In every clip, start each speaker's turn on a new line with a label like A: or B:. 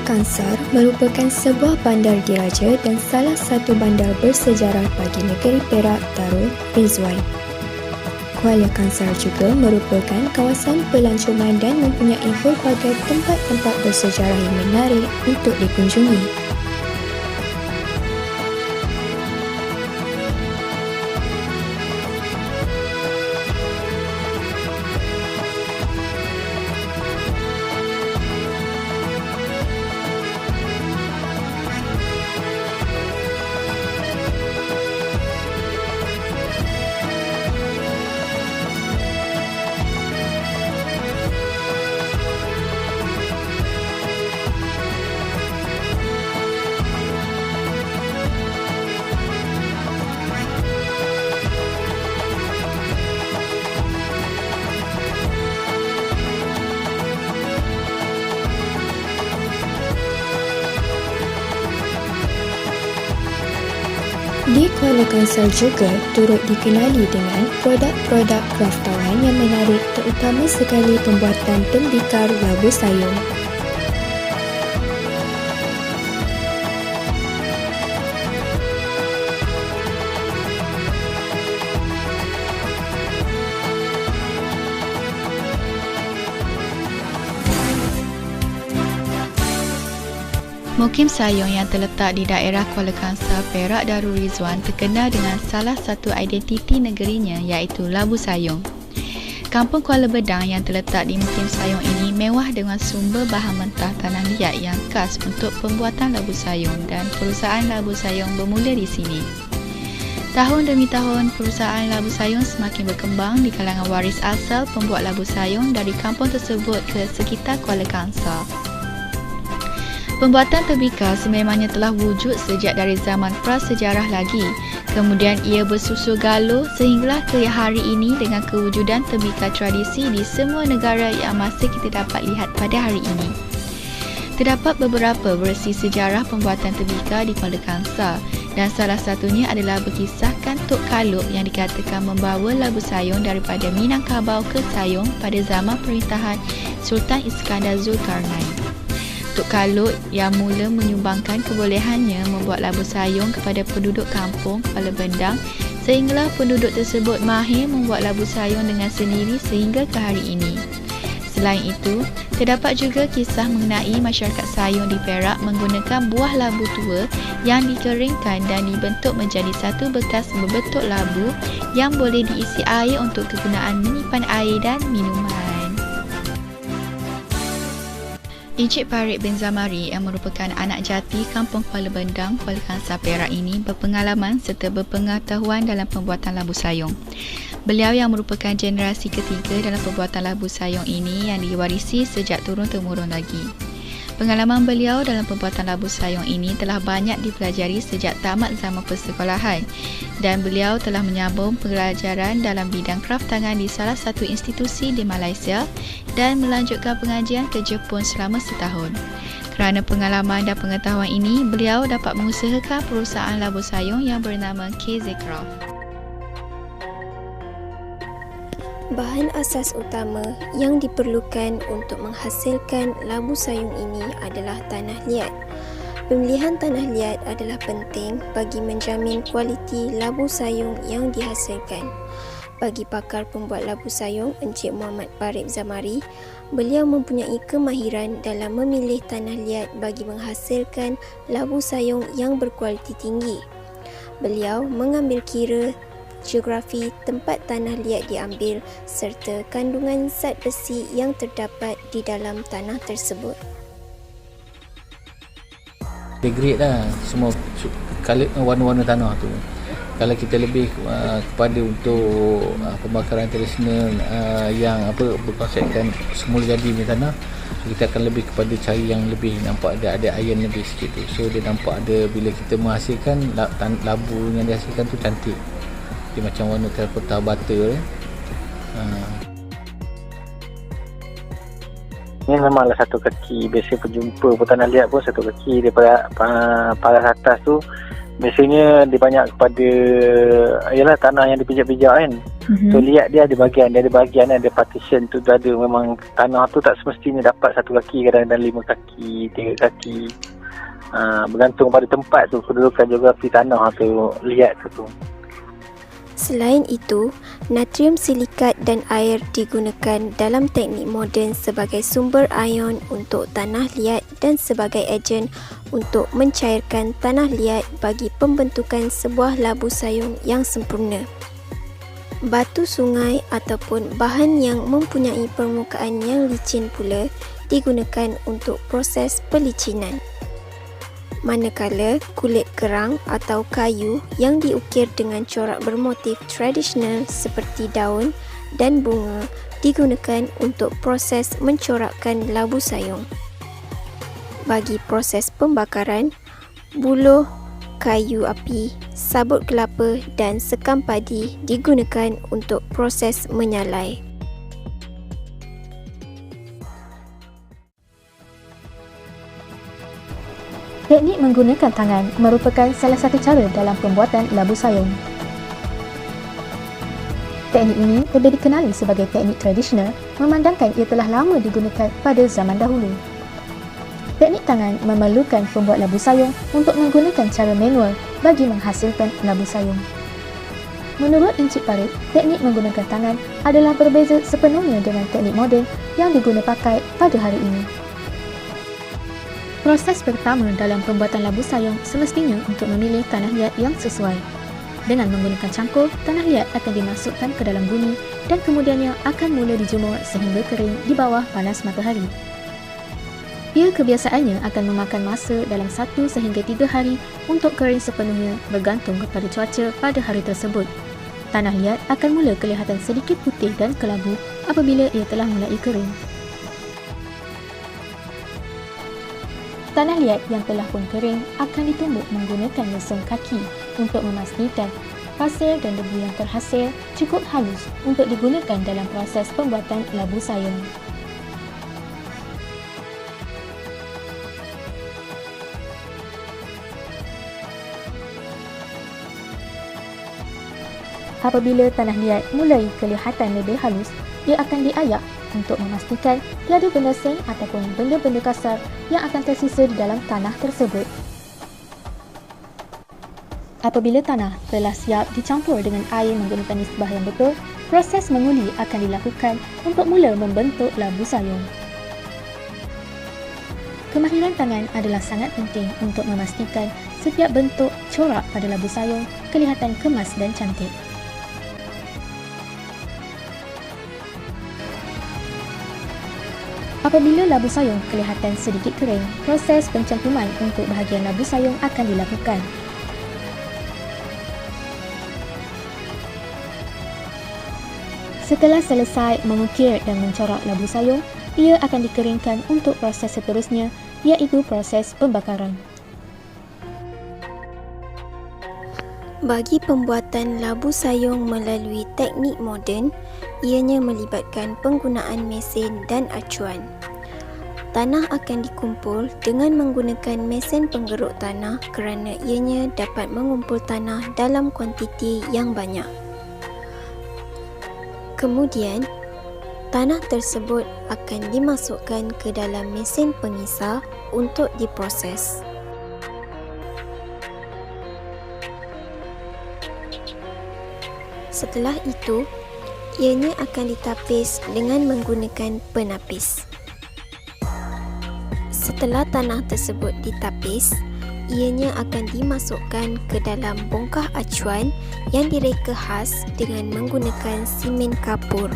A: Kansar merupakan sebuah bandar diraja dan salah satu bandar bersejarah bagi negeri Perak Darul Rizwan. Kuala Kansar juga merupakan kawasan pelancongan dan mempunyai pelbagai tempat-tempat bersejarah yang menarik untuk dikunjungi. Di Kuala Kansar juga turut dikenali dengan produk-produk kraftawan yang menarik, terutama sekali pembuatan tembikar labu sayur.
B: Mukim Sayong yang terletak di daerah Kuala Kansar, Perak Darul Rizwan terkenal dengan salah satu identiti negerinya iaitu Labu Sayong. Kampung Kuala Bedang yang terletak di Mukim Sayong ini mewah dengan sumber bahan mentah tanah liat yang khas untuk pembuatan labu sayong dan perusahaan labu sayong bermula di sini. Tahun demi tahun, perusahaan labu sayong semakin berkembang di kalangan waris asal pembuat labu sayong dari kampung tersebut ke sekitar Kuala Kansar. Pembuatan tembikar sememangnya telah wujud sejak dari zaman prasejarah lagi. Kemudian ia bersusul galur sehinggalah ke hari ini dengan kewujudan tembikar tradisi di semua negara yang masih kita dapat lihat pada hari ini. Terdapat beberapa versi sejarah pembuatan tembikar di Kuala Kansar dan salah satunya adalah berkisahkan Tok Kaluk yang dikatakan membawa labu sayong daripada Minangkabau ke Sayong pada zaman pemerintahan Sultan Iskandar Zulkarnain. Tok Kaluk yang mula menyumbangkan kebolehannya membuat labu sayong kepada penduduk kampung Kuala Bedang sehinggalah penduduk tersebut mahir membuat labu sayong dengan sendiri sehingga ke hari ini. Selain itu, terdapat juga kisah mengenai masyarakat Sayong di Perak menggunakan buah labu tua yang dikeringkan dan dibentuk menjadi satu bekas berbentuk labu yang boleh diisi air untuk kegunaan menyimpan air dan minuman. Encik Parit bin Zamari yang merupakan anak jati kampung Kuala Bedang, Kuala Kansar, Perak ini berpengalaman serta berpengetahuan dalam pembuatan labu sayong. Beliau yang merupakan generasi ketiga dalam pembuatan labu sayong ini yang diwarisi sejak turun-temurun lagi. Pengalaman beliau dalam pembuatan labu sayong ini telah banyak dipelajari sejak tamat zaman persekolahan dan beliau telah menyambung pelajaran dalam bidang kraftangan di salah satu institusi di Malaysia dan melanjutkan pengajian ke Jepun selama setahun. Kerana pengalaman dan pengetahuan ini, beliau dapat mengusahakan perusahaan labu sayong yang bernama KZ Craft.
A: Bahan asas utama yang diperlukan untuk menghasilkan labu sayong ini adalah tanah liat. Pemilihan tanah liat adalah penting bagi menjamin kualiti labu sayong yang dihasilkan. Bagi pakar pembuat labu sayong Encik Muhammad Parit Zamari, beliau mempunyai kemahiran dalam memilih tanah liat bagi menghasilkan labu sayong yang berkualiti tinggi. Beliau mengambil kira geografi tempat tanah liat diambil serta kandungan zat besi yang terdapat di dalam tanah tersebut.
C: Dia grade lah semua warna-warna tanah tu. Kalau kita lebih kepada untuk pembakaran tradisional yang berkonsepkan semula jadi punya tanah, kita akan lebih kepada cari yang lebih nampak ada iron lebih sikit tu. So dia nampak ada bila kita menghasilkan labu yang dihasilkan tu cantik. Dia macam warna terracotta butter.
D: Ini memanglah satu kaki. Biasa penjumpa tanah liat pun satu kaki daripada paras atas tu biasanya dia banyak kepada ialah tanah yang dipijak-pijak kan. So liat dia ada bahagian ada partition tu ada, memang tanah tu tak semestinya dapat 1 kaki, kadang-kadang 5 kaki, 3 kaki. Bergantung pada tempat tu, kedudukan geografi tanah tu, liat tu.
A: Selain itu, natrium silikat dan air digunakan dalam teknik moden sebagai sumber ion untuk tanah liat dan sebagai ejen untuk mencairkan tanah liat bagi pembentukan sebuah labu sayung yang sempurna. Batu sungai ataupun bahan yang mempunyai permukaan yang licin pula digunakan untuk proses pelicinan. Manakala kulit kerang atau kayu yang diukir dengan corak bermotif tradisional seperti daun dan bunga digunakan untuk proses mencorakkan labu sayung. Bagi proses pembakaran, buluh, kayu api, sabut kelapa dan sekam padi digunakan untuk proses menyalai.
E: Teknik menggunakan tangan merupakan salah satu cara dalam pembuatan labu sayung. Teknik ini lebih dikenali sebagai teknik tradisional, memandangkan ia telah lama digunakan pada zaman dahulu. Teknik tangan memerlukan pembuat labu sayung untuk menggunakan cara manual bagi menghasilkan labu sayung. Menurut Encik Parit, teknik menggunakan tangan adalah berbeza sepenuhnya dengan teknik moden yang diguna pakai pada hari ini. Proses pertama dalam pembuatan labu sayung semestinya untuk memilih tanah liat yang sesuai. Dengan menggunakan cangkul, tanah liat akan dimasukkan ke dalam bumi dan kemudiannya akan mula dijemur sehingga kering di bawah panas matahari. Ia kebiasaannya akan memakan masa dalam 1 sehingga 3 hari untuk kering sepenuhnya bergantung kepada cuaca pada hari tersebut. Tanah liat akan mula kelihatan sedikit putih dan kelabu apabila ia telah mulai kering. Tanah liat yang telah pun kering akan ditumbuk menggunakan mesin kaki untuk memastikan pasir dan debu yang terhasil cukup halus untuk digunakan dalam proses pembuatan labu sayung. Apabila tanah liat mulai kelihatan lebih halus, ia akan diayak untuk memastikan tiada benda seng ataupun benda-benda kasar yang akan tersisa di dalam tanah tersebut. Apabila tanah telah siap dicampur dengan air menggunakan nisbah yang betul, proses menguli akan dilakukan untuk mula membentuk labu sayung. Kemahiran tangan adalah sangat penting untuk memastikan setiap bentuk corak pada labu sayung kelihatan kemas dan cantik. Apabila labu sayung kelihatan sedikit kering, proses pencantuman untuk bahagian labu sayung akan dilakukan. Setelah selesai mengukir dan mencorak labu sayung, ia akan dikeringkan untuk proses seterusnya, iaitu proses pembakaran.
A: Bagi pembuatan labu sayung melalui teknik moden, ianya melibatkan penggunaan mesin dan acuan. Tanah akan dikumpul dengan menggunakan mesin penggeruk tanah kerana ianya dapat mengumpul tanah dalam kuantiti yang banyak. Kemudian, tanah tersebut akan dimasukkan ke dalam mesin pengisar untuk diproses. Setelah itu, ianya akan ditapis dengan menggunakan penapis. Setelah tanah tersebut ditapis, ianya akan dimasukkan ke dalam bongkah acuan yang direka khas dengan menggunakan simen kapur.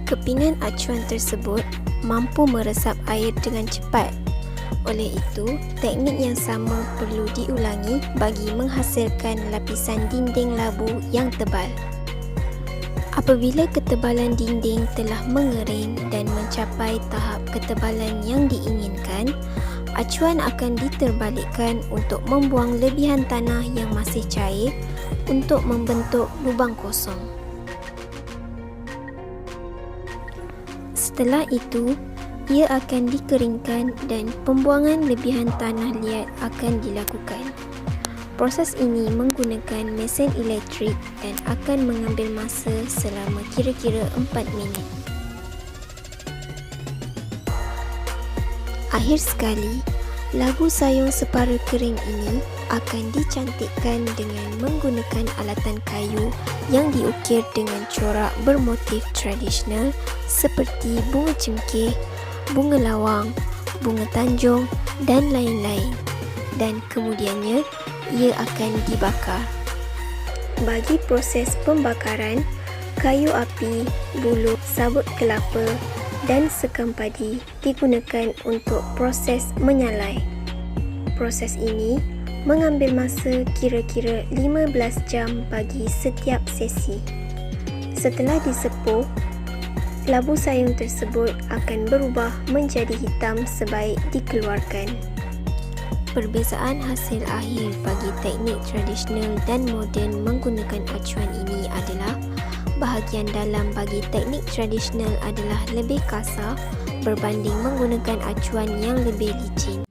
A: Kepingan acuan tersebut mampu meresap air dengan cepat. Oleh itu, teknik yang sama perlu diulangi bagi menghasilkan lapisan dinding labu yang tebal. Apabila ketebalan dinding telah mengering dan mencapai tahap ketebalan yang diinginkan, acuan akan diterbalikkan untuk membuang lebihan tanah yang masih cair untuk membentuk lubang kosong. Setelah itu, ia akan dikeringkan dan pembuangan lebihan tanah liat akan dilakukan. Proses ini menggunakan mesin elektrik dan akan mengambil masa selama kira-kira 4 minit. Akhir sekali, labu sayung separa kering ini akan dicantikkan dengan menggunakan alatan kayu yang diukir dengan corak bermotif tradisional seperti bunga cengkeh, bunga lawang, bunga tanjung dan lain-lain. Dan kemudiannya, ia akan dibakar. Bagi proses pembakaran, kayu api, bulu, sabut kelapa dan sekam padi digunakan untuk proses menyalai. Proses ini mengambil masa kira-kira 15 jam bagi setiap sesi. Setelah disepuh, labu sayung tersebut akan berubah menjadi hitam sebaik dikeluarkan. Perbezaan hasil akhir bagi teknik tradisional dan moden menggunakan acuan ini adalah bahagian dalam bagi teknik tradisional adalah lebih kasar berbanding menggunakan acuan yang lebih licin.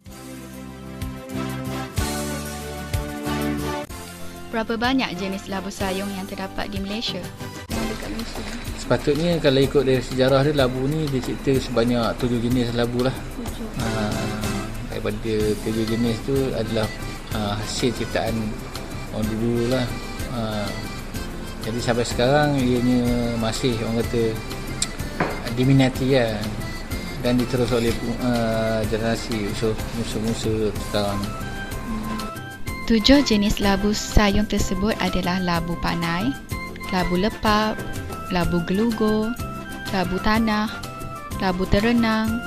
B: Berapa banyak jenis labu sayung yang terdapat di Malaysia?
C: Sepatutnya kalau ikut dari sejarah dia, labu ni dicipta sebanyak 7 jenis labu lah. Daripada 7 jenis tu adalah hasil ciptaan orang dulu lah. Jadi sampai sekarang ianya masih orang kata diminati lah, dan diterus oleh generasi musuh-musuh sekarang.
B: 7 jenis labu sayung tersebut adalah labu panai, labu lepap, labu gelugur, labu tanah, labu terenang,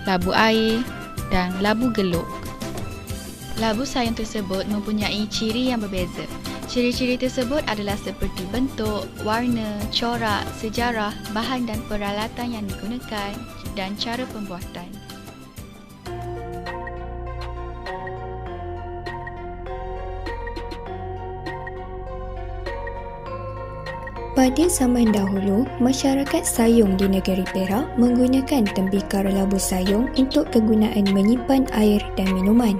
B: labu air dan labu geluk. Labu sayung tersebut mempunyai ciri yang berbeza. Ciri-ciri tersebut adalah seperti bentuk, warna, corak, sejarah, bahan dan peralatan yang digunakan dan cara pembuatan.
A: Pada zaman dahulu, masyarakat sayung di negeri Perak menggunakan tembikar labu sayung untuk kegunaan menyimpan air dan minuman.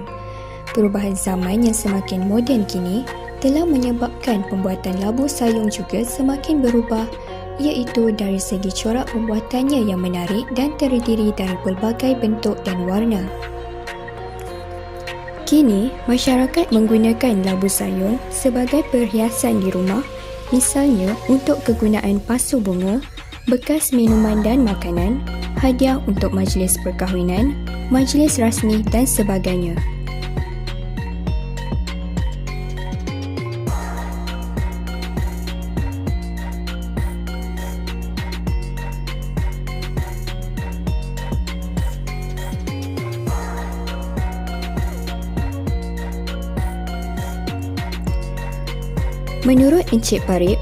A: Perubahan zaman yang semakin moden kini telah menyebabkan pembuatan labu sayung juga semakin berubah, iaitu dari segi corak pembuatannya yang menarik dan terdiri dari pelbagai bentuk dan warna. Kini, masyarakat menggunakan labu sayung sebagai perhiasan di rumah, misalnya untuk kegunaan pasu bunga, bekas minuman dan makanan, hadiah untuk majlis perkahwinan, majlis rasmi dan sebagainya. Menurut Encik Parip,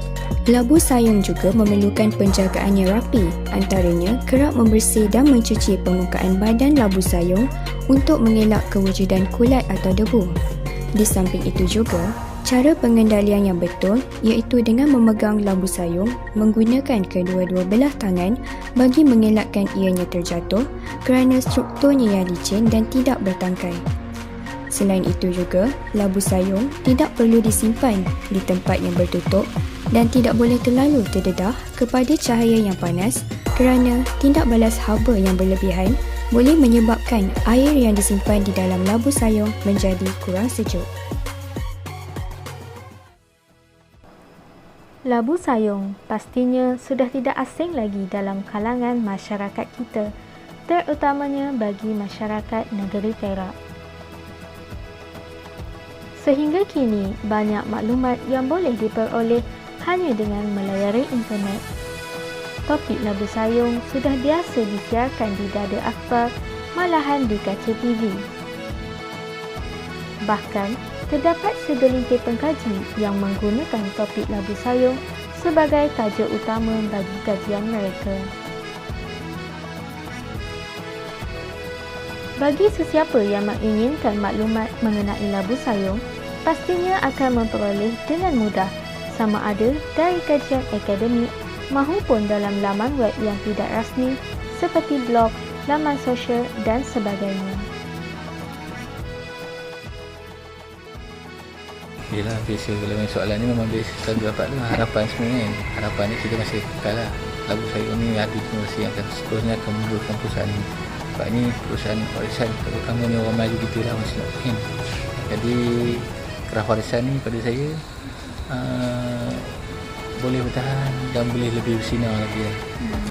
A: labu sayung juga memerlukan penjagaan yang rapi, antaranya kerap membersih dan mencuci permukaan badan labu sayung untuk mengelak kewujudan kulat atau debu. Di samping itu juga, cara pengendalian yang betul iaitu dengan memegang labu sayung menggunakan kedua-dua belah tangan bagi mengelakkan ianya terjatuh kerana strukturnya yang licin dan tidak bertangkai. Selain itu juga, labu sayung tidak perlu disimpan di tempat yang tertutup dan tidak boleh terlalu terdedah kepada cahaya yang panas kerana tindak balas haba yang berlebihan boleh menyebabkan air yang disimpan di dalam labu sayung menjadi kurang sejuk.
E: Labu sayung pastinya sudah tidak asing lagi dalam kalangan masyarakat kita, terutamanya bagi masyarakat negeri Perak. Sehingga kini, banyak maklumat yang boleh diperoleh hanya dengan melayari internet. Topik labu sayung sudah biasa disiarkan di dada akhbar, malahan di kaca TV. Bahkan, terdapat segelintir pengkaji yang menggunakan topik labu sayung sebagai tajuk utama bagi kajian mereka. Bagi sesiapa yang menginginkan maklumat mengenai labu sayung, pastinya akan memperoleh dengan mudah, sama ada dari kajian akademik mahupun dalam laman web yang tidak rasmi seperti blog, laman sosial dan sebagainya.
C: Yelah, biasa kalau main soalan ni memang biasa selalu dapat tu harapan semua kan. Harapan ni kita masih kekal lah. Lagu Sayung ni ada generasi yang akan seterusnya akan meneruskan perusahaan ni. Sebab ni perusahaan warisan terutamanya orang Melayu kita lah masih nak kan. Jadi kerah warisan ni pada saya boleh bertahan dan boleh lebih bersinar lagi lah.